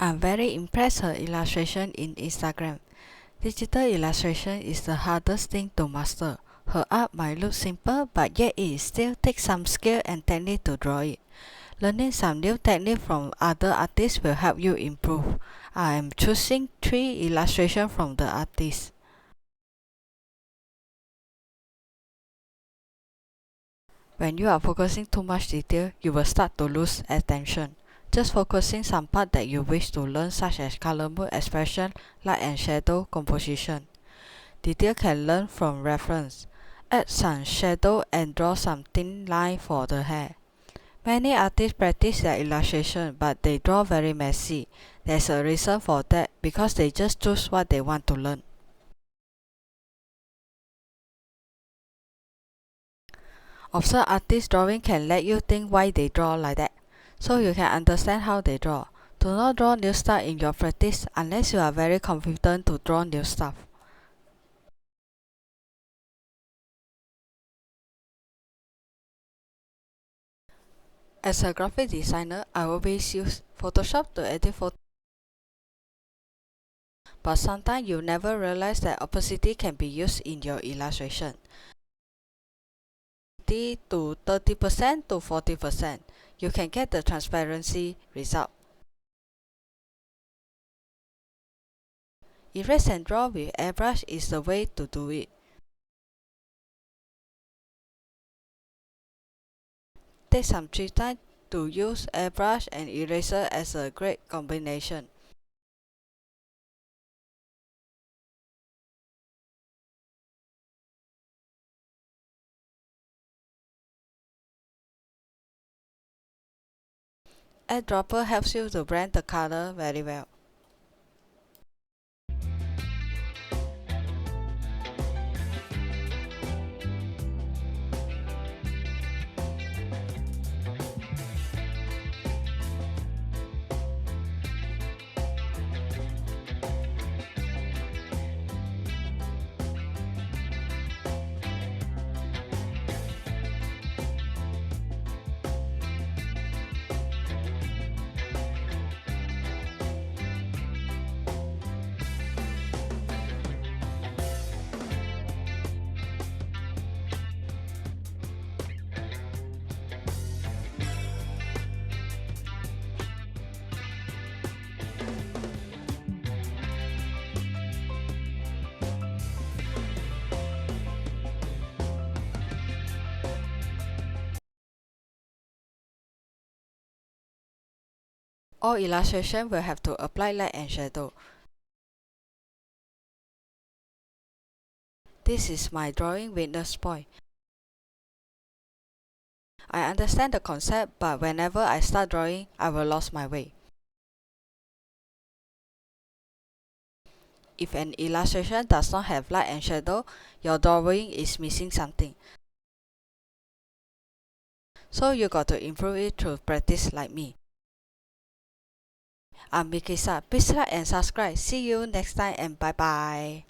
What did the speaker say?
I'm very impressed her illustration in Instagram. Digital illustration is the hardest thing to master. Her art might look simple, but yet it still takes some skill and technique to draw it. Learning some new technique from other artists will help you improve. I am choosing 3 illustrations from the artist. When you are focusing too much detail, you will start to lose attention. Just focusing some part that you wish to learn, such as color, mood, expression, light and shadow, composition. Detail can learn from reference. Add some shadow and draw some thin line for the hair. Many artists practice their illustration, but they draw very messy. There's a reason for that, because they just choose what they want to learn. Observe artists' drawing can let you think why they draw like that, so you can understand how they draw. Do not draw new stuff in your practice unless you are very confident to draw new stuff. As a graphic designer, I always use Photoshop to edit photos, but sometimes you never realize that opacity can be used in your illustration. 30 to 30% to 40%. You can get the transparency result. Erase and draw with airbrush is the way to do it. Take some free time to use airbrush and eraser as a great combination. Eyedropper helps you to blend the color very well. All illustration will have to apply light and shadow. This is my drawing weakness point. I understand the concept, but whenever I start drawing, I will lose my way. If an illustration does not have light and shadow, your drawing is missing something. So you got to improve it through practice like me. I'm Michrysa. Please like and subscribe. See you next time and bye bye.